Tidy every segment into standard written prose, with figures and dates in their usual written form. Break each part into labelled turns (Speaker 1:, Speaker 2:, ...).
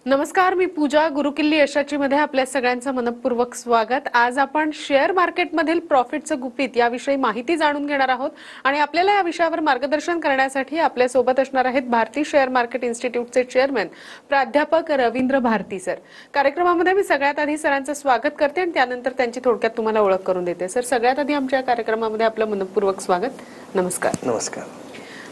Speaker 1: नमस्कार, मी पूजा. गुरुकिल्ली यशाची मध्ये आपल्या सगळ्यांचं मनपूर्वक स्वागत. आज आपण शेअर मार्केटमधील प्रॉफिटचं गुपित याविषयी माहिती जाणून घेणार आहोत आणि आपल्याला या विषयावर मार्गदर्शन करण्यासाठी आपल्या सोबत असणार आहेत भारती शेअर मार्केट इन्स्टिट्यूटचे चेअरमॅन प्राध्यापक रवींद्र भारती सर. कार्यक्रमामध्ये मी सगळ्यात आधी सरांचं स्वागत करते आणि त्यानंतर त्यांची थोडक्यात तुम्हाला ओळख करून देते. सर, सगळ्यात आधी आमच्या कार्यक्रमामध्ये आपलं मनपूर्वक स्वागत. नमस्कार.
Speaker 2: नमस्कार.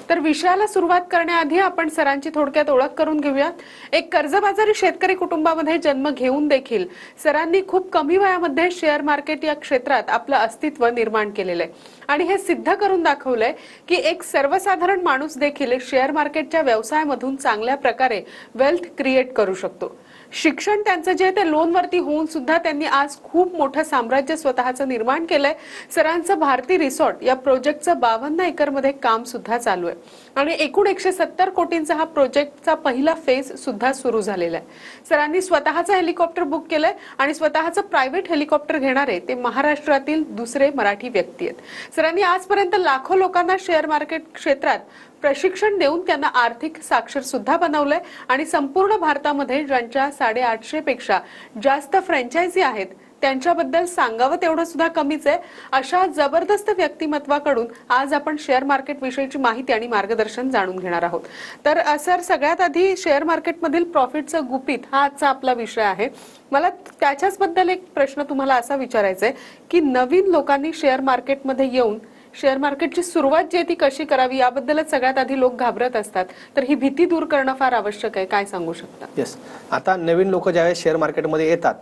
Speaker 1: तर विषयाला सुरुवात करण्याआधी आपण सरांची थोडक्यात ओळख करून घेऊयात. एक कर्जबाजारी शेतकरी कुटुंबामध्ये जन्म घेऊन देखील सरांनी खूप कमी वयामध्ये शेअर मार्केट या क्षेत्रात आपलं अस्तित्व निर्माण केलेलं आहे आणि हे सिद्ध करून दाखवलंय की एक सर्वसाधारण माणूस देखील शेअर मार्केटच्या व्यवसायामधून चांगल्या प्रकारे वेल्थ क्रिएट करू शकतो. शिक्षण त्यांचं जे ते लोनवरती होऊन सुद्धा त्यांनी आज खूप मोठं साम्राज्य स्वतःचं निर्माण केलंय. सरांचं भारती रिसॉर्ट या प्रोजेक्टचं 52 एकरमध्ये काम सुद्धा चालू आहे आणि एकूण 170 कोटींचा हा प्रोजेक्टचा पहिला फेज सुद्धा सुरू झालेला आहे. सरांनी स्वतःचं हेलिकॉप्टर बुक केलंय आणि स्वतःचं प्रायव्हेट हेलिकॉप्टर घेणारे ते महाराष्ट्रातील दुसरे मराठी व्यक्ती आहेत. सरांनी आजपर्यंत लाखो लोकांना शेअर मार्केट क्षेत्रात प्रशिक्षण देऊन त्यांना आर्थिक साक्षर सुद्धा बनवलंय आणि संपूर्ण भारतामध्ये ज्यांच्या 850 पेक्षा जास्त फ्रँचायझी आहेत त्यांच्याबद्दल सांगावं तेवढं सुद्धा कमीच आहे. अशा जबरदस्त व्यक्तिमत्वाकडून आज आपण शेअर मार्केट विषयीची माहिती आणि मार्गदर्शन जाणून घेणार आहोत. तर सर, सगळ्यात आधी शेअर मार्केटमधील प्रॉफिटचं गुपित हा आजचा आपला विषय आहे. मला त्याच्याच बद्दल एक प्रश्न तुम्हाला असा विचारायचा आहे की नवीन लोकांनी शेअर मार्केटमध्ये येऊन शेअर मार्केटची सुरुवात जी ती कशी करावी याबद्दलच सगळ्यात आधी लोक घाबरत असतात. तर ही भीती दूर करणं फार आवश्यक आहे. काय सांगू शकता?
Speaker 2: येस. आता नवीन लोक ज्यावेळेस शेअर मार्केटमध्ये येतात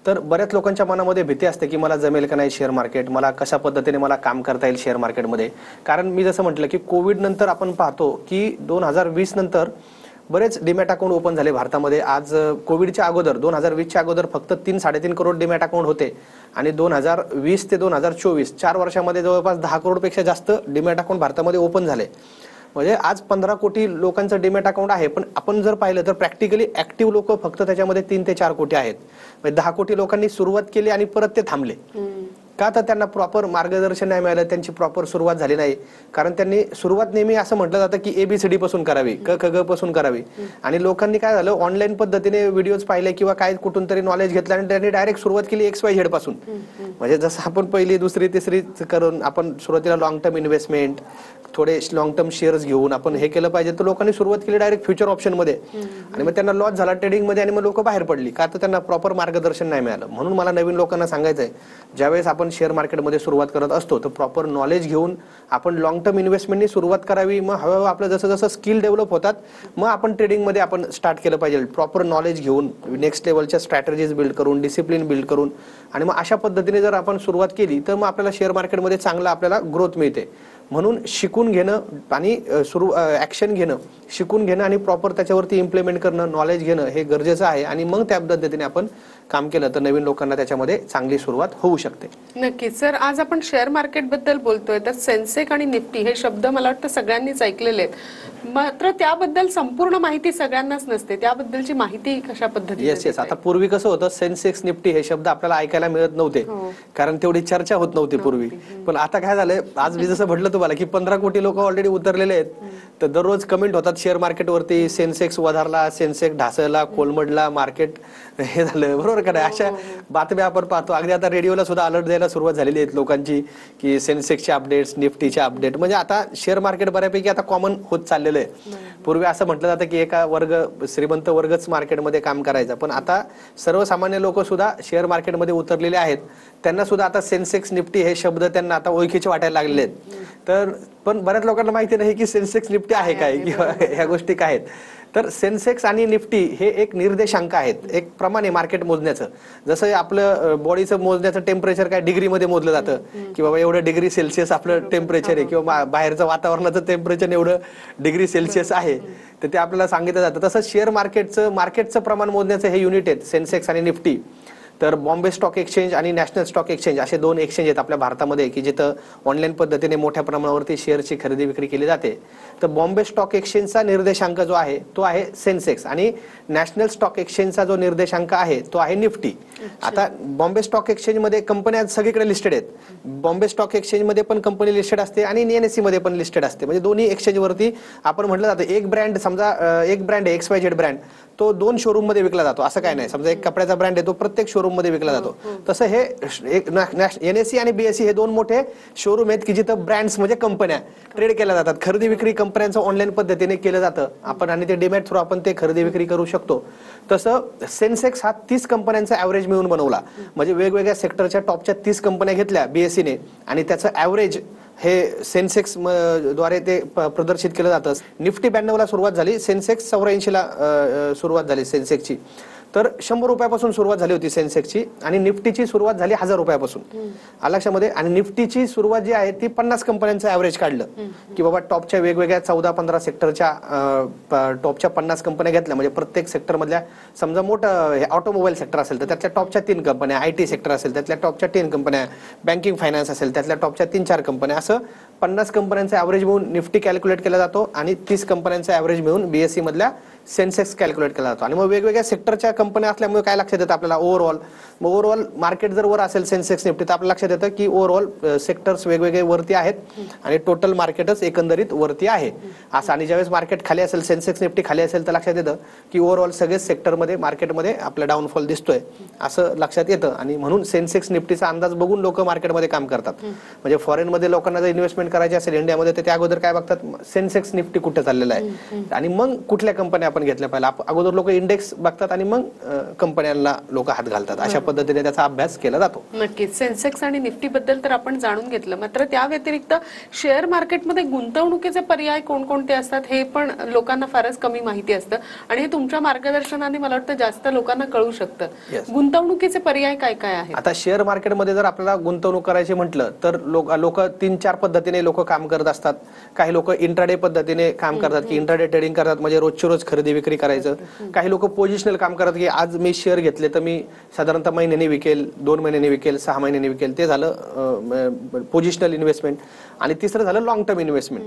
Speaker 2: तर बऱ्याच लोकांच्या मनामध्ये भीती असते की मला जमेल का नाही शेअर मार्केट, मला कशा पद्धतीने मला काम करता येईल शेअर मार्केटमध्ये. कारण मी जसं म्हटलं की कोविड नंतर आपण पाहतो की 2020 नंतर बरेच डीमॅट अकाउंट ओपन झाले भारतामध्ये. आज कोविडच्या अगोदर 2020च्या अगोदर फक्त 3-3.5 करोड डीमॅट अकाउंट होते आणि 2020 ते 2024 4 वर्षामध्ये जवळपास 10 करोडपेक्षा जास्त डीमॅट अकाउंट भारतामध्ये ओपन झाले. म्हणजे आज 15 कोटी लोकांचं डीमॅट अकाउंट आहे. पण आपण जर पाहिलं तर प्रॅक्टिकली ऍक्टिव्ह लोक फक्त त्याच्यामध्ये 3 ते 4 कोटी आहेत. म्हणजे 10 कोटी लोकांनी सुरुवात केली आणि परत ते थांबले. का? तर त्यांना प्रॉपर मार्गदर्शन नाही मिळालं, त्यांची प्रॉपर सुरुवात झाली नाही. कारण त्यांनी सुरुवात नेहमी असं म्हटलं जातं की ABCD पासून करावी, क ख ग पासून करावी. आणि लोकांनी काय झालं, ऑनलाईन पद्धतीने व्हिडिओज पाहिले किंवा काय कुठून तरी नॉलेज घेतलं आणि त्यांनी डायरेक्ट सुरुवात केली XYZ पासून. म्हणजे जसं आपण पहिली दुसरी तिसरी करून आपण सुरुवातीला लॉंग टर्म इन्व्हेस्टमेंट, थोडे लॉंग टर्म शेअर्स घेऊन आपण हे केलं पाहिजे. तर लोकांनी सुरुवात केली डायरेक्ट फ्युचर ऑप्शन मध्ये आणि मग त्यांना लॉस झाला ट्रेडिंग मध्ये आणि मग लोक बाहेर पडली. का? तर त्यांना प्रॉपर मार्गदर्शन नाही मिळालं. म्हणून मला नवीन लोकांना सांगायचंय, ज्यावेळेस आपण शेअर मार्केटमध्ये सुरुवात करत असतो तर प्रॉपर नॉलेज घेऊन आपण लॉंग टर्म इन्व्हेस्टमेंटनी सुरुवात करावी. मग हळूहळू आपलं जसं जसं स्किल डेव्हलप होतात मग आपण ट्रेडिंगमध्ये आपण स्टार्ट केलं पाहिजे. प्रॉपर नॉलेज घेऊन नेक्स्ट लेवलच्या स्ट्रॅटेजीज बिल्ड करून, डिसिप्लिन बिल्ड करून आणि मग अशा पद्धतीने जर आपण सुरुवात केली तर मग आपल्याला शेअर मार्केटमध्ये चांगला आपल्याला ग्रोथ मिळते. म्हणून शिकून घेणं आणि ऍक्शन घेणं, शिकून घेणं आणि प्रॉपर त्याच्यावरती इम्प्लिमेंट करणं, नॉलेज घेणं हे गरजेचं आहे. आणि मग त्या पद्धतीने आपण काम केलं तर नवीन लोकांना त्याच्यामध्ये चांगली सुरुवात होऊ शकते.
Speaker 1: नक्कीच. सर, आज आपण शेअर मार्केट बद्दल बोलतोय तर सेन्सेक्स आणि निफ्टी हे शब्द मला वाटतं सगळ्यांनीच ऐकलेले आहेत. मात्र त्याबद्दल संपूर्ण माहिती सगळ्यांनाच नसते. त्याबद्दलची माहिती कशा पद्धतीने?
Speaker 2: येस. आता पूर्वी कसं होतं, सेन्सेक्स निफ्टी हे शब्द आपल्याला ऐकायला मिळत नव्हते कारण तेवढी चर्चा होत नव्हती पूर्वी. पण आता काय झालंय, आज मी जसं म्हटलं तुम्हाला की 15 कोटी लोक ऑलरेडी उतरलेले आहेत. तर दररोज कमेंट होतात शेअर मार्केटवरती, सेन्सेक्स वधारला, सेन्सेक्स ढासळला, कोलमडला, मार्केट हे झालं, बरोबर का नाही? अशा बातम्या आपण पाहतो. अगदी आता रेडिओला सुद्धा अलर्ट द्यायला सुरुवात झालेली आहेत लोकांची की सेन्सेक्सचे अपडेट्स, निफ्टीचे अपडेट. म्हणजे आता शेअर मार्केट बऱ्यापैकी आता कॉमन होत चाललेलं आहे. पूर्वी असं म्हटलं जातं की एका श्रीमंत वर्गच मार्केटमध्ये काम करायचा, पण आता सर्वसामान्य लोक सुद्धा शेअर मार्केटमध्ये उतरलेले आहेत. त्यांना सुद्धा आता सेन्सेक्स, निफ्टी हे शब्द त्यांना आता ओळखीचे वाटायला लागलेले आहेत. तर पण बऱ्याच लोकांना माहिती नाही की सेन्सेक्स निफ्टी आहे काय किंवा ह्या गोष्टी काय आहेत. तर सेन्सेक्स आणि निफ्टी हे एक निर्देशांक आहेत, एक प्रमाणे मार्केट मोजण्याचं. जसं आपलं बॉडीचं मोजण्याचं टेम्परेचर काय डिग्रीमध्ये मोजलं जातं की बाबा एवढं डिग्री सेल्सिअस आपलं टेम्परेचर आहे किंवा बाहेरचं वातावरणाचं टेम्परेचर एवढं डिग्री सेल्सिअस आहे, तर ते आपल्याला सांगितलं जातं. तसं शेअर मार्केटचं प्रमाण मोजण्याचं हे युनिट आहेत सेन्सेक्स आणि निफ्टी. तर बॉम्बे स्टॉक एक्सचेंज आणि नॅशनल स्टॉक एक्सचेंज असे 2 एक्सचेंज आहेत आपल्या भारतामध्ये की जिथं ऑनलाईन पद्धतीने मोठ्या प्रमाणावरती शेअरची खरेदी विक्री केली जाते. तर बॉम्बे स्टॉक एक्सचेंजचा निर्देशांक जो आहे तो आहे सेन्सेक्स आणि नॅशनल स्टॉक एक्सचेंजचा जो निर्देशांक आहे तो आहे निफ्टी. आता बॉम्बे स्टॉक एक्सचेंजमध्ये कंपन्या सगळीकडे लिस्टेड आहेत. बॉम्बे स्टॉक एक्सचेंजमध्ये पण कंपनी लिस्टेड असते आणि NSE मध्ये पण लिस्टेड असते. म्हणजे दोन्ही एक्सचेंजवरती आपण म्हटलं जातं एक ब्रँड समजा एक ब्रँड आहे XYZ ब्रँड तो 2 शोरूम मध्ये विकला जातो असं काय नाही. समजा एक कपड्याचा ब्रँड आहे तो प्रत्येक शोरूम मध्ये विकला जातो. तसं हे NSE आणि BSE हे 2 मोठे शोरूम आहेत की जिथं ब्रँड्स म्हणजे कंपन्या ट्रेड केल्या जातात. खरेदी विक्री कंपन्यांचं ऑनलाईन पद्धतीने केलं जातं आपण आणि ते डीमॅट थ्रू आपण ते खरेदी विक्री करू शकतो. तसं सेन्सेक्स हा 30 कंपन्यांचा ॲव्हरेज मिळून बनवला. म्हणजे वेगवेगळ्या सेक्टरच्या टॉपच्या 30 कंपन्या घेतल्या BSE ने आणि त्याचं ॲव्हरेज हे सेन्सेक्स द्वारे ते प्रदर्शित केलं जातं. निफ्टी 92 ला सुरुवात झाली, सेन्सेक्स 84 ला सुरुवात झाली सेन्सेक्सची. तर 100 रुपयापासून सुरुवात झाली होती सेन्सेक्सची आणि निफ्टीची सुरुवात झाली 1000 रुपयापासून. लक्षामध्ये आणि निफ्टीची सुरुवात जी आहे ती 50 कंपन्यांचं ॲव्हरेज काढलं की बाबा टॉपच्या वेगवेगळ्या 14-15 सेक्टरच्या टॉपच्या 50 कंपन्या घेतल्या. म्हणजे प्रत्येक सेक्टरमधल्या समजा मोठं ऑटोमोबाईल सेक्टर असेल तर त्यातल्या टॉपच्या 3 कंपन्या, IT सेक्टर असेल त्यातल्या टॉपच्या 10 कंपन्या, बँकिंग फायनान्स असेल त्यातल्या टॉपच्या 3-4 कंपन्या, असं 50 कंपन्यांचा ॲव्हरेज मिळून निफ्टी कॅल्क्युलेट केला जातो आणि 30 कंपन्यांचा ॲव्हरेज मिळून BSE मधल्या सेन्सेक्स कॅल्क्युलेट केला जातो. आणि मग वेगवेगळ्या सेक्टरच्या कंपन्या असल्यामुळे काय लक्षात येतं आपल्याला ओव्हरऑल मार्केट जर वर असेल सेन्सेक्स निफ्टी तर आपल्याला लक्षात येतं की ओव्हरऑल सेक्टर्स वेगवेगळे वरती आहेत आणि टोटल मार्केटच एकंदरीत वरती आहे असं. आणि ज्यावेळेस मार्केट खाली असेल सेन्सेक्स निफ्टी खाली असेल तर लक्षात येतं की ओव्हरऑल सगळेच सेक्टरमध्ये मार्केटमध्ये आपला डाऊनफॉल दिसतोय असं लक्षात येतं. आणि म्हणून सेन्सेक्स निफ्टीचा अंदाज बघून लोक मार्केटमध्ये काम करतात. म्हणजे फॉरेनमध्ये लोकांना जर इन्व्हेस्टमेंट करायची असेल इंडियामध्ये तर त्या अगोदर काय बघतात सेन्सेक्स निफ्टी कुठे चाललेला आहे आणि मग कुठल्या कंपन्या आपण घेतल्या पाहिजे. अगोदर लोक इंडेक्स बघतात आणि मग कंपन्यांना लोक हात घालतात. अशा पद्धतीने त्याचा अभ्यास केला जातो.
Speaker 1: नक्कीच सेन्सेक्स आणि निफ्टी बद्दल तर आपण जाणून घेतलं. मात्र त्या व्यतिरिक्त शेअर मार्केटमध्ये गुंतवणुकीचे पर्याय कोणकोणते असतात हे पण लोकांना फारच कमी माहिती असतं आणि हे तुमच्या मार्गदर्शनाने मला वाटतं जास्त लोकांना कळू शकतं. गुंतवणुकीचे पर्याय काय काय आहेत?
Speaker 2: आता शेअर मार्केटमध्ये जर आपल्याला गुंतवणूक करायची म्हटलं तर लोक 3-4 पद्धतीने लोक काम करत असतात. काही लोक इंट्राडे पद्धतीने काम करतात की इंट्राडे ट्रेडिंग करतात म्हणजे रोजची रोज खरेदी विक्री करायचं. काही लोक पोझिशनल काम करतात की आज मी शेअर घेतले तर मी साधारणतः महिन्याने विकेल, 2 महिन्यांनी विकेल, 6 महिन्यांनी विकेल. ते झालं पोझिशनल इन्व्हेस्टमेंट. आणि तिसरं झालं लॉंग टर्म इन्व्हेस्टमेंट.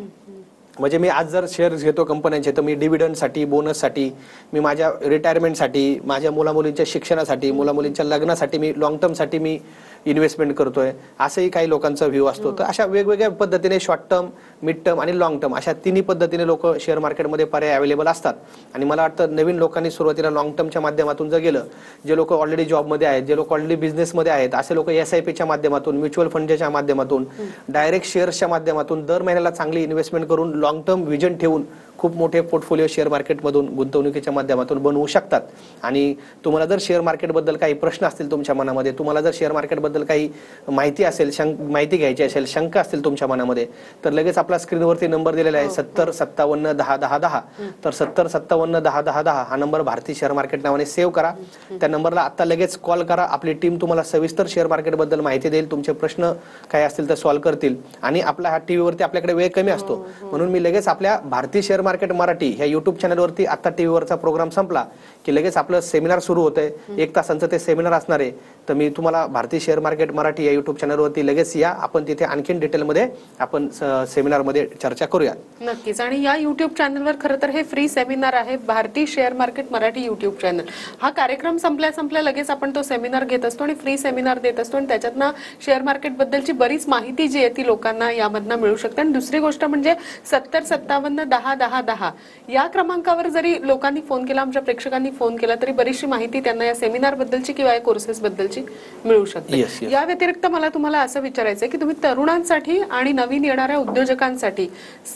Speaker 2: म्हणजे मी आज जर शेअर्स घेतो कंपन्यांचे तर मी डिव्हिडंडसाठी, बोनससाठी, मी माझ्या रिटायरमेंटसाठी, माझ्या मुलामुलींच्या शिक्षणासाठी, मुलामुलींच्या लग्नासाठी मी लॉंग टर्मसाठी मी इन्व्हेस्टमेंट करतोय असंही काही लोकांचा व्ह्यू असतो. तर अशा वेगवेगळ्या पद्धतीने शॉर्ट टर्म, मिड टर्म आणि लॉंग टर्म अशा तिन्ही पद्धतीने लोक शेअर मार्केटमध्ये पर्याय अवेलेबल असतात. आणि मला वाटतं नवीन लोकांनी सुरुवातीला लॉंग टर्मच्या माध्यमातून जर गेलं, जे लोक ऑलरेडी जॉबमध्ये आहेत, जे लोक ऑलरेडी बिझनेसमध्ये आहेत, असे लोक SIPच्या माध्यमातून, म्युच्युअल फंडच्या माध्यमातून, डायरेक्ट शेअर्सच्या माध्यमातून दर महिन्याला चांगली इन्व्हेस्टमेंट करून लॉंग टर्म विजन ठेवून खूप मोठे पोर्टफोलिओ शेअर मार्केटमधून गुंतवणुकीच्या माध्यमातून बनवू शकतात. आणि तुम्हाला जर शेअर मार्केटबद्दल काही प्रश्न असतील तुमच्या मनामध्ये, तुम्हाला जर शेअर मार्केटबद्दल काही माहिती असेल, माहिती घ्यायची असेल, शंका असतील तुमच्या मनामध्ये तर लगेच आपला स्क्रीनवरती नंबर दिलेला आहे 7057101010. तर 7057101010 हा नंबर भारतीय शेअर मार्केट नावाने सेव्ह करा. त्या नंबरला आता लगेच कॉल करा. आपली टीम तुम्हाला सविस्तर शेअर मार्केटबद्दल माहिती देईल, तुमचे प्रश्न काय असतील तर सॉल्व्ह करतील. आणि आपला हा टीव्हीवरती आपल्याकडे वेळ कमी असतो म्हणून मी लगेच आपल्या भारतीय शेअर मार्केट मराठी ह्या युट्यूब चॅनलवरती आता टीव्हीवरचा प्रोग्राम संपला की लगेच आपलं सेमिनार सुरू होतंय. 1 तासांचं ते सेमिनार असणार आहे. तर मी तुम्हाला भारतीय शेअर मार्केट मराठी या युट्यूब चॅनलवरती लगेच या, आपण तिथे आणखीन डिटेलमध्ये आपण सेमिनारमध्ये चर्चा करूया.
Speaker 1: नक्कीच. आणि या युट्यूब चॅनलवर खरं तर हे फ्री सेमिनार आहे, भारतीय share market Marathi YouTube channel. हा कार्यक्रम संपल्या लगेच आपण तो सेमिनार घेत असतो आणि फ्री सेमिनार देत असतो आणि त्याच्यातनं शेअर मार्केट बद्दलची बरीच माहिती जी आहे ती लोकांना यामधनं मिळू शकते. आणि दुसरी गोष्ट म्हणजे 7057101010 या क्रमांकावर जरी लोकांनी फोन केला, आमच्या प्रेक्षकांनी फोन केला तरी बरीचशी माहिती त्यांना या सेमिनार बद्दलची किंवा या कोर्सेस बद्दलची मिळू शकते. या व्यतिरिक्त मला तुम्हाला असं विचारायचं आहे की तुम्ही तरुणांसाठी आणि नवीन येणाऱ्या उद्योजकांसाठी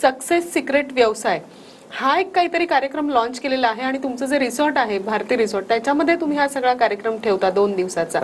Speaker 1: सक्सेस सिक्रेट व्यवसाय हा एक काहीतरी कार्यक्रम लॉन्च केलेला आहे आणि तुमचं जे रिसॉर्ट आहे भारती रिसॉर्ट त्याच्यामध्ये तुम्ही हा सगळा कार्यक्रम ठेवता 2 दिवसाचा.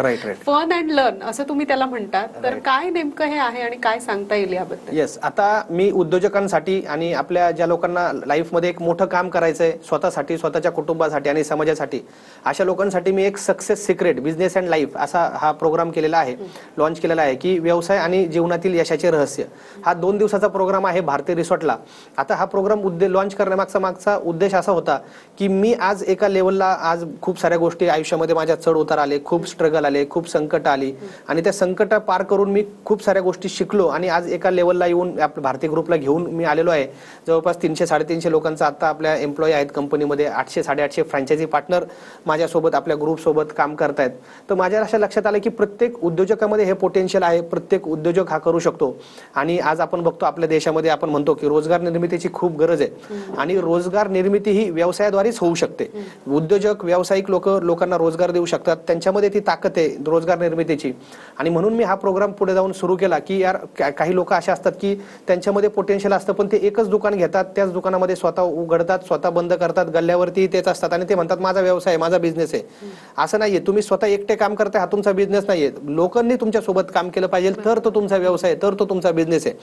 Speaker 1: फन अँड लर्न असं तुम्ही त्याला म्हणता. तर काय नेमकं हे आहे आणि काय सांगता येईल याबद्दल?
Speaker 2: येस, आता मी उद्योजकांसाठी आणि आपल्या ज्या लोकांना लाईफमध्ये एक मोठं काम करायचंय स्वतःसाठी, स्वतःच्या कुटुंबासाठी आणि समाजासाठी, अशा लोकांसाठी मी एक success secret business and life असा हा प्रोग्राम केलेला आहे, लॉन्च केलेला आहे की व्यवसाय आणि जीवनातील यशाचे रहस्य. हा 2 दिवसाचा प्रोग्राम आहे भारती रिसॉर्टला. आता हा प्रोग्राम लॉन्च करण्यासाठी करण्यामागचा मागचा उद्देश असा होता की मी आज एका लेवलला, आज खूप साऱ्या गोष्टी आयुष्यामध्ये माझ्या चढ उतार आले, खूप स्ट्रगल आले, खूप संकट आली आणि त्या संकट पार करून मी खूप साऱ्या गोष्टी शिकलो आणि आज एका लेवलला येऊन आपल्या भारतीय ग्रुपला घेऊन मी आलेलो आहे. जवळपास 300-350 लोकांचा आता आपल्या एम्प्लॉई आहेत कंपनीमध्ये, 800-850 फ्रँचायझी पार्टनर माझ्यासोबत आपल्या ग्रुपसोबत काम करतायत. तर माझ्या अशा लक्षात आलं की प्रत्येक उद्योजकामध्ये हे पोटेन्शियल आहे, प्रत्येक उद्योजक हा करू शकतो. आणि आज आपण बघतो आपल्या देशामध्ये आपण म्हणतो की रोजगार निर्मितीची खूप गरज आहे आणि रोजगार निर्मिती ही व्यवसायाद्वारेच होऊ शकते. उद्योजक, व्यावसायिक लोकांना रोजगार देऊ शकतात, त्यांच्यामध्ये ती ताकद आहे रोजगार निर्मितीची. आणि म्हणून मी हा प्रोग्राम पुढे जाऊन सुरू केला की यार काही लोक असे असतात की त्यांच्यामध्ये पोटेन्शियल असतं पण ते एकच दुकान घेतात, त्याच दुकानामध्ये स्वतः उघडतात, स्वतः बंद करतात, गल्ल्यावरती तेच असतात आणि ते म्हणतात माझा व्यवसाय, माझा बिझनेस आहे. असं नाहीये, तुम्ही स्वतः एकटे काम करताय, हा तुमचा बिझनेस नाहीये. लोकांनी तुमच्या सोबत काम केलं पाहिजे तर तो तुमचा व्यवसाय, तर तो तुमचा बिझनेस आहे.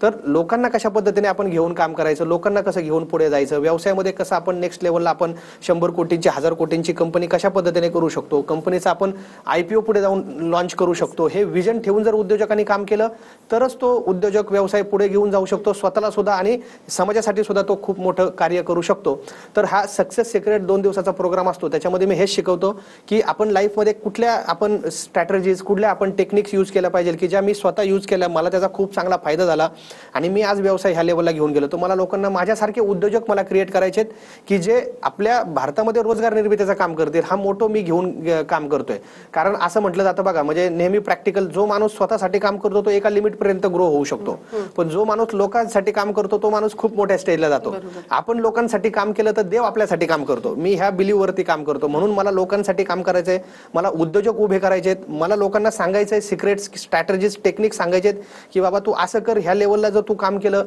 Speaker 2: तर लोकांना कशा पद्धतीने आपण घेऊन काम करायचं, लोकांना कसं घेऊन पुढे जायचं, व्यवसायामध्ये कसं आपण नेक्स्ट लेवलला आपण 100 कोटींची 1000 कोटींची कंपनी कशा पद्धतीने करू शकतो, कंपनीचा आपण IPO पुढे जाऊन लॉन्च करू शकतो, हे विजन ठेवून जर उद्योजकांनी काम केलं तरच तो उद्योजक व्यवसाय पुढे घेऊन जाऊ शकतो, स्वतःला सुद्धा आणि समाजासाठी सुद्धा तो खूप मोठं कार्य करू शकतो. तर हा सक्सेस सिक्रेट 2 दिवसाचा प्रोग्राम असतो. त्याच्यामध्ये मी हेच शिकवतो की आपण लाईफमध्ये कुठल्या आपण स्ट्रॅटेजीज, कुठल्या आपण टेक्निक्स यूज केल्या पाहिजे की ज्या मी स्वतः यूज केल्या, मला त्याचा खूप चांगला फायदा झाला आणि मी आज व्यवसाय ह्या लेवलला घेऊन गेलो. तर मला लोकांना माझ्यासारखे उद्योजक मला क्रिएट करायचे की जे आपल्या भारतामध्ये रोजगार निर्मितीचं काम करतील. हा मोठो मी घेऊन काम करतोय. कारण असं म्हटलं जातं बघा, म्हणजे नेहमी प्रॅक्टिकल, जो माणूस स्वतःसाठी काम करतो तो एका लिमिट पर्यंत ग्रो होऊ शकतो, पण जो माणूस लोकांसाठी काम करतो तो माणूस खूप मोठ्या स्टेजला जातो. आपण लोकांसाठी काम केलं तर देव आपल्यासाठी काम करतो. मी ह्या बिलीव्ह वरती काम करतो. म्हणून मला लोकांसाठी काम करायचंय, मला उद्योजक उभे करायचे आहेत, मला लोकांना सांगायचंय सिक्रेट्स, स्ट्रॅटेजीज, टेक्निक सांगायचे की बाबा तू असं कर, ह्या लेवलला जर तू काम केलं,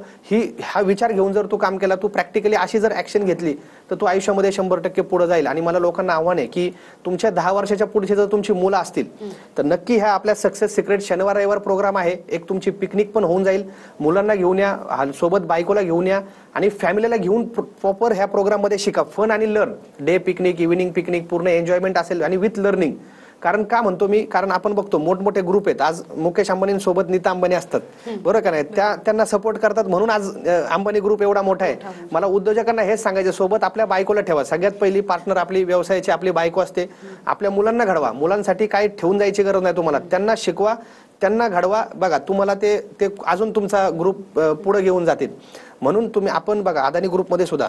Speaker 2: हा विचार घेऊन जर तू काम केला, तू प्रॅक्टिकली अशी जर ऍक्शन घेतली तर तू आयुष्यामध्ये 100% पुढे जाईल. आणि मला लोकांना आव्हान आहे की तुमच्या 10 वर्षाच्या पुढचे जर तुमची मुलं असतील तर नक्की ह्या आपल्या सक्सेस सिक्रेट शनिवार रविवार प्रोग्राम आहे. एक तुमची पिकनिक पण होऊन जाईल, मुलांना घेऊन या, सोबत बायकोला घेऊन या आणि फॅमिलीला घेऊन प्रॉपर ह्या प्रोग्राम मध्ये शिका. फन आणि learn, day picnic, evening picnic, पूर्ण एन्जॉयमेंट असेल आणि विथ लर्निंग. कारण का म्हणतो मी, कारण आपण बघतो मोठमोठे ग्रुप आहेत. आज मुकेश अंबानींसोबत नीता अंबानी असतात, बरोबर का नाही, त्यांना सपोर्ट करतात म्हणून आज अंबानी ग्रुप एवढा मोठा आहे. मला उद्योजकांना हेच सांगायचं, सोबत आपल्या बायकोला ठेवा. सगळ्यात पहिली पार्टनर आपली व्यवसायाची आपली बायको असते. आपल्या मुलांना घडवा, मुलांसाठी काय ठेवून जायची गरज नाही तुम्हाला, त्यांना शिकवा, त्यांना घडवा. बघा तुम्हाला ते अजून तुमचा ग्रुप पुढे घेऊन जातील. म्हणून आपण बघा अदानी ग्रुपमध्ये सुद्धा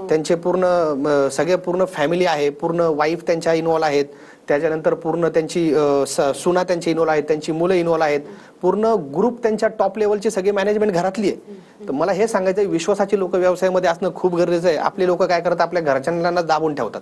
Speaker 2: त्यांचे पूर्ण फॅमिली आहे, पूर्ण वाईफ त्यांच्या इन्व्हॉल्व आहेत, त्याच्यानंतर पूर्ण त्यांची सुना त्यांची इन्व्हॉल्व आहेत, त्यांची मुलं इन्व्हॉल्व आहेत, पूर्ण ग्रुप त्यांच्या टॉप लेवलची सगळी मॅनेजमेंट घरातली आहे. तर मला हे सांगायचं, विश्वासाची लोक व्यवसायामध्ये असणं खूप गरजेचं आहे. आपली लोक काय करतात, आपल्या घरच्यांना दाबून ठेवतात.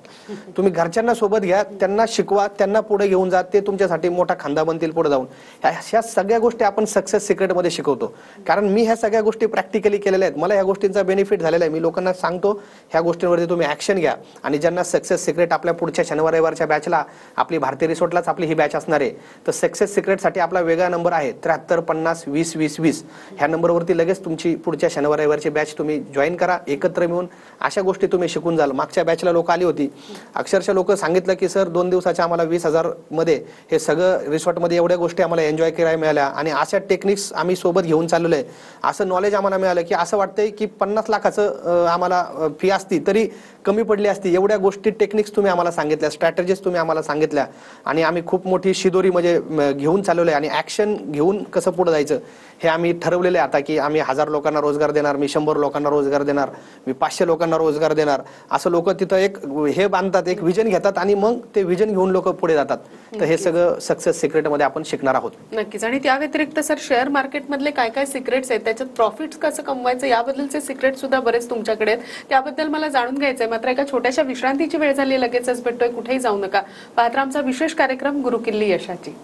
Speaker 2: तुम्ही घरच्यांना सोबत घ्या, त्यांना शिकवा, त्यांना पुढे घेऊन जा, ते तुमच्यासाठी मोठा खांदा बनतील पुढे जाऊन. ह्या सगळ्या गोष्टी आपण सक्सेस सिक्रेटमध्ये शिकवतो. कारण मी ह्या सगळ्या गोष्टी प्रॅक्टिकली केलेल्या आहेत, मला ह्या गोष्टींचा बेनिफिट झालेला आहे. मी लोकांना सांगतो ह्या गोष्टींवरती तुम्ही ऍक्शन घ्या. आणि ज्यांना सक्सेस सिक्रेट आपल्या पुढच्या शनिवार रविवारच्या बॅचला, आपली भारतीय रिसोर्टलाच आपली ही बॅच असणार आहे, तर सक्सेस सिक्रेटसाठी आपला वेगळा नंबर आहे 73 50 20 20 20. ह्या नंबरवरती लगेच तुमची पुढच्या शनिवार रविवारची बॅच तुम्ही जॉईन करा. एकत्र मिळून अशा गोष्टी तुम्ही शिकून जाल. मागच्या बॅचला लोक आली होती, अक्षरशः लोक सांगितलं की सर 2 दिवसाच्या आम्हाला 20,000 मध्ये हे सगळं रिसॉर्टमध्ये एवढ्या गोष्टी आम्हाला एन्जॉय करायला मिळाल्या आणि अशा टेक्निक्स आम्ही सोबत घेऊन चाललेलो आहे. असं नॉलेज आम्हाला मिळालं की असं वाटतंय की 50 लाखाचं आम्हाला फी असती तरी कमी पडली असती. एवढ्या गोष्टी, टेक्निक्स तुम्ही आम्हाला सांगितल्या, स्ट्रॅटेजीज तुम्ही आम्हाला सांगितल्या आणि आम्ही खूप मोठी शिदोरी म्हणजे घेऊन चाललेलो आहे. आणि ऍक्शन घेऊन कसं पुढे जायचं हे आम्ही ठरवलेलं आहे आता, की आम्ही 1000 लोकांना रोजगार देणार, मी 100 लोकांना रोजगार देणार, मी 500 लोकांना रोजगार देणार. असं लोक तिथं एक हे बांधतात, एक विजन घेतात आणि मग ते विजन घेऊन लोक पुढे जातात. तर हे सगळं सक्सेस सिक्रेटमध्ये आपण शिकणार आहोत.
Speaker 1: नक्कीच. आणि त्या व्यतिरिक्त सर शेअर मार्केट मधले काय काय सिक्रेट्स आहेत, त्याच्यात प्रॉफिट कसं कमवायचं याबद्दलचे सिक्रेट सुद्धा बरेच तुमच्याकडे आहेत, त्याबद्दल मला जाणून घ्यायचंय. मात्र एका छोट्याशा विश्रांतीची वेळ झाली, लगेचच भेटतोय, कुठेही जाऊ नका. पाहत राहा आमचा विशेष कार्यक्रम गुरुकिल्ली यशाची.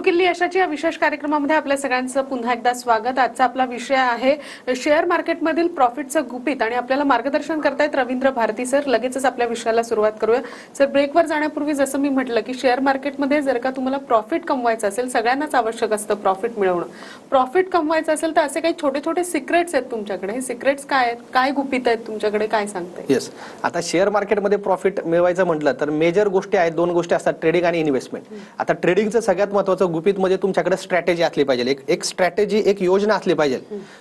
Speaker 1: किल्ली यशाची या विशेष कार्यक्रमामध्ये आपल्या सगळ्यांचं पुन्हा एकदा स्वागत. आजचा आपला विषय आहे शेअर मार्केटमधील प्रॉफिटचं गुपित आणि आपल्याला मार्गदर्शन करतायत रवींद्र भारती सर. लगेचच आपल्या विषयाला सुरुवात करूया. सर, ब्रेकवर जाण्यापूर्वी जसं मी म्हटलं की शेअर मार्केटमध्ये जर का तुम्हाला प्रॉफिट कमवायचं असेल, सगळ्यांनाच आवश्यक असतं प्रॉफिट मिळवणं. प्रॉफिट कमवायचं असेल तर असे काही छोटे छोटे सिक्रेट्स आहेत तुमच्याकडे. हे सिक्रेट्स काय आहेत, काय गुपित आहेत तुमच्याकडे, काय सांगताय?
Speaker 2: येस, आता शेअर मार्केटमध्ये प्रॉफिट मिळवायचं म्हटलं तर मेजर गोष्टी आहेत, दोन गोष्टी असतात, ट्रेडिंग आणि इन्व्हेस्टमेंट. आता ट्रेडिंगचं सगळ्यात महत्त्वाचं गुपित म्हणजे तुमच्याकडे स्ट्रॅटेजी असली पाहिजे, एक स्ट्रॅटेजी, एक योजना असली पाहिजे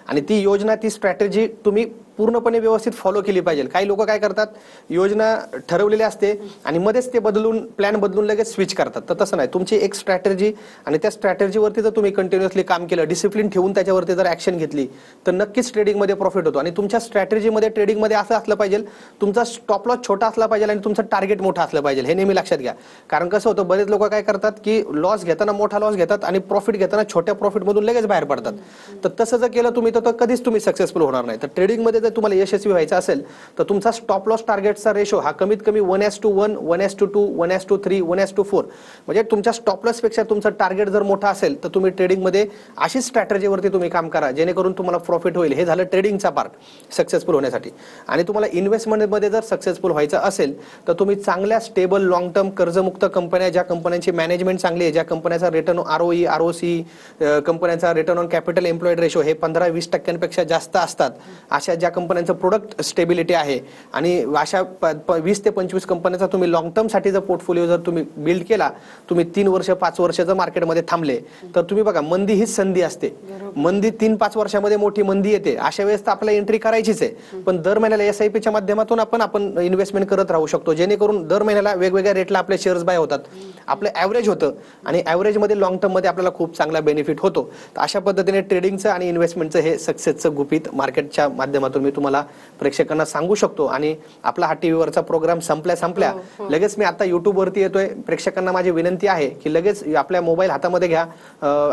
Speaker 2: आणि ती योजना, ती स्ट्रॅटेजी तुम्ही पूर्णपणे व्यवस्थित फॉलो केली पाहिजे. काही लोक काय करतात, योजना ठरवलेली असते आणि मध्येच ते प्लॅन बदलून लगेच स्विच करतात. तर तसं नाही, तुमची एक स्ट्रॅटेजी आणि त्या स्ट्रॅटेजीवरती जर तुम्ही कंटिन्युअसली काम केलं, डिसिप्लिन ठेवून त्याच्यावरती जर ऍक्शन घेतली तर नक्कीच ट्रेडिंगमध्ये प्रॉफिट होतो. आणि तुमच्या स्ट्रॅटेजीमध्ये, ट्रेडिंगमध्ये असं असलं पाहिजे, तुमचा स्टॉप लॉस छोटा असला पाहिजे आणि तुमचं टार्गेट मोठं असलं पाहिजे. हे नेहमी लक्षात घ्या. कारण कसं होतं, बरेच लोक काय करतात की लॉस घेताना मोठा लॉस घेतात आणि प्रॉफिट घेताना छोट्या प्रॉफिटमधून लगेच बाहेर पडतात. तर तसं जर केलं तुम्ही तर कधीच तुम्ही सक्सेसफुल होणार नाही. तर ट्रेडिंगमध्ये जर तुम्हाला यशस्वी व्हायचं असेल तर तुमचा स्टॉप लॉस टार्गेटचा रेशो हा कमीत कमी 1:1, 1:2, 1:3, 1:4, म्हणजे तुमच्या स्टॉप लॉस पेक्षा तुमचं टार्गेट जर मोठा असेल तर तुम्ही ट्रेडिंगमध्ये अशीच स्ट्रॅटेजीवरती तुम्ही काम करा जेणेकरून तुम्हाला प्रॉफिट होईल. हे झालं ट्रेडिंगचा पार्ट सक्सेसफुल होण्यासाठी. आणि तुम्हाला इन्व्हेस्टमेंटमध्ये जर सक्सेसफुल व्हायचं असेल तर तुम्ही चांगल्या स्टेबल लॉंग टर्म कर्जमुक्त कंपन्या, ज्या कंपन्यांची मॅनेजमेंट चांगली आहे, ज्या कंपन्याचा रिटर्न ROE, ROC, कंपन्यांचा return on capital employed ratio हे 15-20% जास्त असतात, अशा ज्या कंपन्यांचं प्रोडक्ट स्टेबिलिटी आहे आणि अशा 20 ते 25 कंपन्यांचा तुम्ही लॉंग टर्म साठी जर पोर्टफोलिओ जर तुम्ही बिल्ड केला, तुम्ही 3 वर्ष 5 वर्ष जर मार्केटमध्ये थांबले तर तुम्ही बघा, मंदी हीच संधी असते. मंदी 3-5 वर्षामध्ये मोठी मंदी येते, अशा वेळेस तर आपल्याला एंट्री करायचीच आहे. पण दर महिन्याला SIPच्या माध्यमातून आपण इन्व्हेस्टमेंट करत राहू शकतो, जेणेकरून दर महिन्याला वेगवेगळ्या रेटला आपले शेअर्स बाय होतात, आपलं ॲव्हरेज होतं आणि ॲव्हरेजमध्ये लॉंग टर्ममध्ये आपल्याला खूप चांगला बेनिफिट होतो. तर अशा पद्धतीने ट्रेडिंगचं आणि इन्व्हेस्टमेंटचं हे सक्सेसचं गुपित मार्केटच्या माध्यमातून मी तुम्हाला प्रेक्षकांना सांगू शकतो. आणि आपला हा टीव्हीवरचा प्रोग्राम संपल्या लगेच मी आता युट्यूबवरती येतोय. प्रेक्षकांना माझी विनंती आहे की लगेच आपल्या मोबाईल हातामध्ये घ्या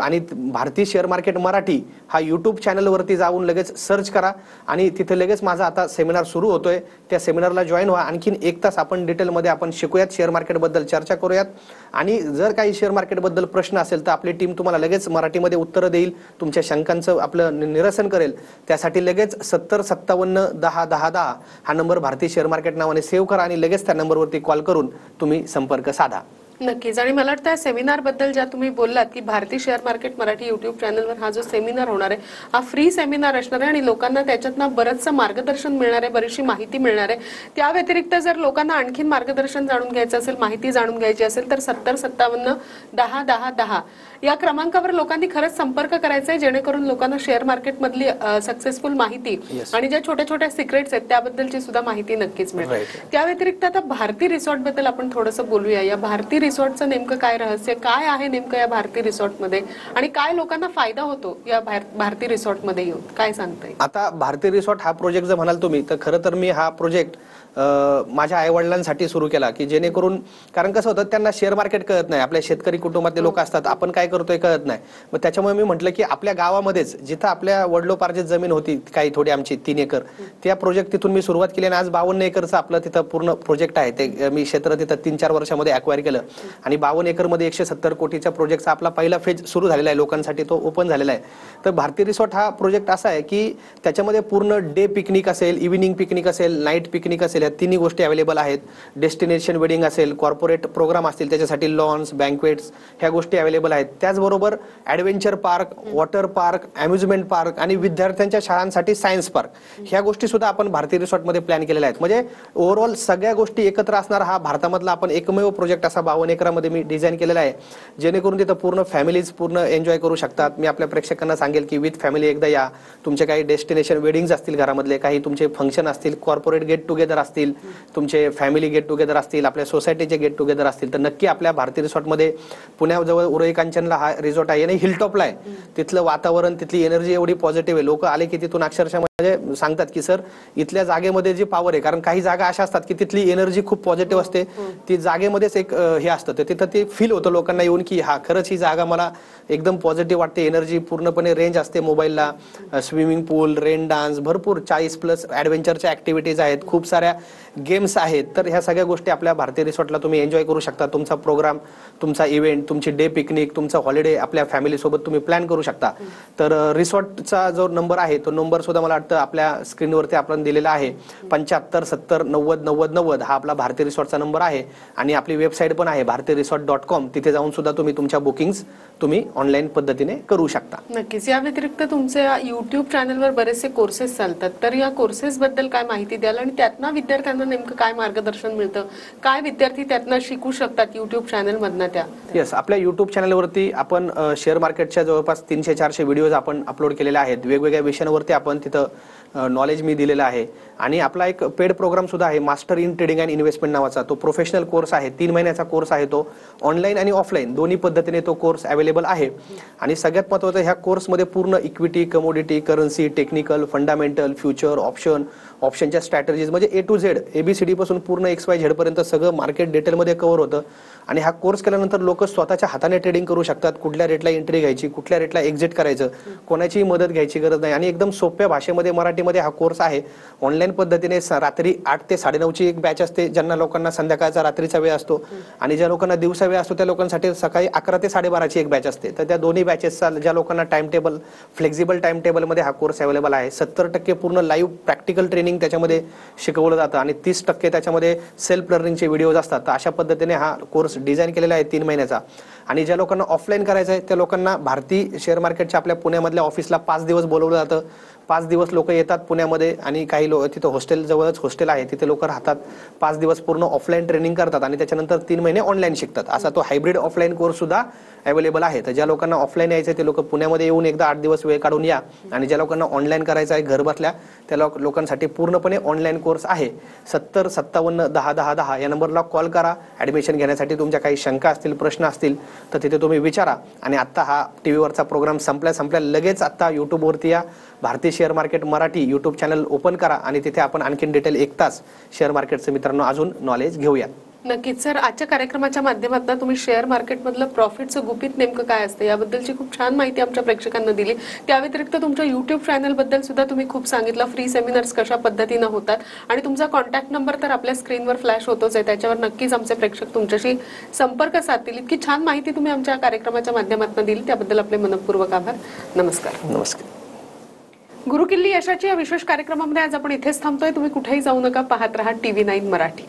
Speaker 2: आणि भारतीय शेअर मार्केट मराठी हा युट्यूब चॅनलवरती जाऊन लगेच सर्च करा आणि तिथे लगेच माझा आता सेमिनार सुरू होतोय. त्या सेमिनारला जॉईन व्हा. आणखीन 1 तास आपण डिटेलमध्ये आपण शिकूयात, शेअर मार्केटबद्दल चर्चा करूयात. आणि जर काही शेअर मार्केटबद्दल प्रश्न असेल तर आपली टीम तुम्हाला लगेच मराठीमध्ये उत्तरं देईल, तुमच्या शंकांचं आपलं निरसन करेल. त्यासाठी लगेच 7057101010 हा नंबर भारतीय शेअर मार्केट नावाने सेव्ह करा आणि लगेच त्या नंबरवरती कॉल करून तुम्ही संपर्क साधा.
Speaker 1: नक्कीच. आणि मला वाटतं सेमिनार बद्दल ज्या तुम्ही बोललात की भारतीय शेअर मार्केट मराठी युट्यूब चॅनलवर हा जो सेमिनार होणार आहे हा फ्री सेमिनार असणार आहे आणि लोकांना त्याच्यातनं बरंचसं मार्गदर्शन मिळणार आहे, बरीचशी माहिती मिळणार आहे. त्या व्यतिरिक्त जर लोकांना आणखीन मार्गदर्शन जाणून घ्यायचं असेल, माहिती जाणून घ्यायची असेल तर 7057101010 या क्रमांकावर लोकांनी खरंच संपर्क करायचा आहे, जेणेकरून लोकांना शेअर मार्केटमधली सक्सेसफुल माहिती आणि ज्या छोट्या छोट्या सिक्रेट्स आहेत त्याबद्दलची सुद्धा माहिती नक्कीच मिळेल. त्या व्यतिरिक्त आता भारती रिसॉर्ट बद्दल आपण थोडंसं बोलूया. या भारती रिसॉर्टचं नेमकं काय रहस्य, काय आहे नेमकं या भारती रिसॉर्टमध्ये आणि काय लोकांना फायदा होतो या भारती रिसॉर्टमध्ये येऊन, काय सांगताय?
Speaker 2: आता भारती रिसॉर्ट हा प्रोजेक्ट जर म्हणाल तुम्ही तर खरं तर मी हा प्रोजेक्ट माझ्या आईवडिलांसाठी सुरू केला की जेणेकरून, कारण कसं होतं, त्यांना शेअर मार्केट कळत नाही, आपल्या शेतकरी कुटुंबातले लोक असतात, आपण काय करतोय कळत नाही. मग त्याच्यामुळे मी म्हटलं की आपल्या गावामध्येच जिथं आपल्या वडिलोपार्जित जमीन होती काही थोडी आमची 3 एकर, त्या प्रोजेक्ट तिथून मी सुरुवात केली आणि आज 52 एकरचं आपलं तिथं पूर्ण प्रोजेक्ट आहे. ते मी क्षेत्र तिथं 3-4 वर्षामध्ये अक्वायर केलं आणि 52 एकरमध्ये 170 कोटीच्या प्रोजेक्टचा आपला पहिला फेज सुरू झालेला आहे, लोकांसाठी तो ओपन झालेला आहे. तर भारती रिसॉर्ट हा प्रोजेक्ट असा आहे की त्याच्यामध्ये पूर्ण डे पिकनिक असेल, इव्हिनिंग पिकनिक असेल, नाईट पिकनिक असेल, या तिन्ही गोष्टी अवेलेबल आहेत. डेस्टिनेशन वेडिंग असेल, कॉर्पोरेट प्रोग्राम असतील त्याच्यासाठी लॉन्स, बँक्वेट्स ह्या गोष्टी अवेलेबल आहेत. त्याचबरोबर adventure park, water park, amusement park आणि विद्यार्थ्यांच्या शाळांसाठी सायन्स पार्क ह्या गोष्टी सुद्धा आपण भारती रिसॉर्टमध्ये प्लॅन केलेल्या आहेत. म्हणजे ओव्हरऑल सगळ्या गोष्टी एकत्र असणारा हा भारतामधला आपण एकमेव प्रोजेक्ट असा 52 एकरामध्ये मी डिझाईन केलेला आहे, जेणेकरून तिथं पूर्ण फॅमिलीज पूर्ण एन्जॉय करू शकतात. मी आपल्या प्रेक्षकांना सांगेल की विथ फॅमिली एकदा या. तुमचे काही डेस्टिनेशन वेडिंग्स असतील घरामधले, काही तुमचे फंक्शन असतील, कॉर्पोरेट गेट टुगेदर असतील, तुमचे फॅमिली गेट टुगेदर असतील, आपल्या सोसायटीचे गेट टुगेदर असतील, तर नक्की आपल्या भारती रिसॉर्टमध्ये, पुण्याजवळ उरई कांचनला हा रिसॉर्ट आहे आणि हिलटॉपला आहे. तिथलं वातावरण, तिथली एनर्जी एवढी पॉझिटिव्ह आहे, लोक आले की तिथून अक्षरशः म्हणजे सांगतात की सर इथल्या जागेमध्ये जी पॉवर आहे, कारण काही जागा अशा असतात की तिथली एनर्जी खूप पॉझिटिव्ह असते, ती जागेमध्येच एक हे असतं, तर तिथं ते फील होतं लोकांना येऊन की हा खरंच ही जागा मला एकदम पॉझिटिव्ह वाटते, एनर्जी पूर्णपणे रेंज असते मोबाईलला, स्विमिंग पूल, रेन डान्स, भरपूर 40+ ॲडव्हेंचरच्या ॲक्टिव्हिटीज आहेत, खूप साऱ्या गेम्स आहेत. तर ह्या सगळ्या गोष्टी आपल्या भारतीय रिसॉर्टला तुम्ही एन्जॉय करू शकता. तुमचा प्रोग्राम, तुमचा इव्हेंट, तुमची डे पिकनिक, तुमचा हॉलिडे आपल्या फॅमिलीसोबत तुम्ही प्लॅन करू शकता. तर रिसॉर्टचा जो नंबर आहे तो नंबर सुद्धा मला वाटतं आपल्या स्क्रीनवरती आपण दिलेला आहे, 7570909090 हा आपला भारतीय रिसॉर्टचा नंबर आहे. आणि आपली वेबसाईट पण आहे bhartiyresort.com, तिथे जाऊन सुद्धा तुम्ही तुमच्या बुकिंग्स तुम्ही ऑनलाईन पद्धतीने करू शकता.
Speaker 1: नक्कीच. या व्यतिरिक्त तुमचे युट्यूब चॅनलवर बरेचसे कोर्सेस चालतात, तर या कोर्सेस बद्दल काय माहिती द्याल आणि त्यातनं विद्यार्थ्यांना नेमकं काय मार्गदर्शन मिळतं, काय विद्यार्थी त्यातनं शिकू शकतात युट्यूब चॅनल मधनं त्या?
Speaker 2: येस, आपल्या युट्यूब चॅनलवरती आपण शेअर मार्केटच्या जवळपास 300-400 व्हिडिओज आपण अपलोड केलेले आहेत. वेगवेगळ्या विषयांवरती आपण तिथं नॉलेज मी दिलेलं आहे. आणि आपला एक पेड प्रोग्राम सुद्धा आहे, master in trading and investment नावाचा. तो प्रोफेशनल कोर्स आहे, 3 महिन्याचा कोर्स आहे. तो ऑनलाईन आणि ऑफलाईन दोन्ही पद्धतीने तो कोर्स अवेलेबल आहे. आणि सगळ्यात महत्त्वाचं, ह्या कोर्समध्ये पूर्ण equity, commodity, currency, technical, fundamental, future, ऑप्शनच्या स्ट्रॅटेजीज, म्हणजे A to Z, ABCD पासून पूर्ण XYZ पर्यंत सगळं मार्केट डिटेलमध्ये कव्हर होतं. आणि हा कोर्स केल्यानंतर लोक स्वतःच्या हाताने ट्रेडिंग करू शकतात. कुठल्या रेटला एंट्री घ्यायची, कुठल्या रेटला एक्झिट करायचं, कोणाचीही मदत घ्यायची गरज नाही. आणि एकदम सोप्या भाषेमध्ये, मराठीमध्ये हा कोर्स आहे. ऑनलाईन पद्धतीने रात्री 8 ते 9:30ची एक बॅच असते, ज्यांना लोकांना संध्याकाळचा रात्रीचा वेळ असतो. आणि ज्या लोकांना दिवसा वेळ असतो त्या लोकांसाठी सकाळी 11 ते 12:30ची एक बॅच असते. तर त्या दोन्ही बॅचेसचा ज्या लोकांना टाइम टेबल, फ्लेक्झिबल टाइम टेबलमध्ये हा कोर्स अवेलेबल आहे. 70% पूर्ण लाईव्ह प्रॅक्टिकल ट्रेनिंग त्याच्यामध्ये शिकवलं जातं आणि 30% त्याच्यामध्ये सेल्फ लर्निंगचे व्हिडिओज असतात. तर अशा पद्धतीने हा कोर्स डिझाईन केलेला आहे 3 महिन्याचा. आणि ज्या लोकांना ऑफलाईन करायचं आहे त्या लोकांना भारतीय शेअर मार्केटच्या आपल्या पुण्यामधल्या ऑफिसला 5 दिवस बोलवलं जातं. 5 दिवस लोक येतात पुण्यामध्ये आणि काही लोक तिथं हॉस्टेल, जवळच हॉस्टेल आहे, तिथे लोक राहतात. 5 दिवस पूर्ण ऑफलाईन ट्रेनिंग करतात आणि त्याच्यानंतर 3 महिने ऑनलाईन शिकतात. असा तो हायब्रिड ऑफलाईन कोर्स सुद्धा अवेलेबल आहे. तर ज्या लोकांना ऑफलाईन यायचं ते लोक पुण्यामध्ये येऊन एकदा 8 दिवस वेळ काढून या. आणि ज्या लोकांना ऑनलाईन करायचं आहे घर बसल्या, त्या लोकांसाठी पूर्णपणे ऑनलाईन कोर्स आहे. 7057101010 या नंबरला कॉल करा. ॲडमिशन घेण्यासाठी तुमच्या काही शंका असतील, प्रश्न असतील तर तिथे तुम्ही विचारा. आणि आत्ता हा टीव्हीवरचा प्रोग्राम संपल्या लगेच आत्ता यूट्यूबवरती या, भारतीय share market Marathi YouTube channel open करा आणि तिथे आपण आणखीन डिटेल 1 तास शेअर मार्केटचं मित्रांनो अजून नॉलेज घेऊया.
Speaker 1: नक्कीच सर, आजच्या कार्यक्रमाच्या माध्यमातून तुम्ही शेअर मार्केटमधलं प्रॉफिटचं गुपित नेमकं काय असतं याबद्दलची खूप छान माहिती आमच्या प्रेक्षकांना दिली. त्या व्यतिरिक्त तुमच्या युट्यूब चॅनल बद्दल सुद्धा तुम्ही खूप सांगितलं, फ्री सेमिनार्स कशा पद्धतीनं होतात आणि तुमचा कॉन्टॅक्ट नंबर तर आपल्या स्क्रीनवर फ्लॅश होतोच आहे, त्याच्यावर नक्कीच आमचे प्रेक्षक तुमच्याशी संपर्क साधतील. इतकी छान माहिती तुम्ही आमच्या कार्यक्रमाच्या माध्यमातून दिली त्याबद्दल आपले मनपूर्वक आभार. नमस्कार.
Speaker 2: नमस्कार.
Speaker 1: गुरुकिल्ली यशाची या विशेष कार्यक्रमामध्ये आज आपण इथेच थांबतोय. तुम्ही कुठेही जाऊ नका, पाहत रहा TV9 मराठी.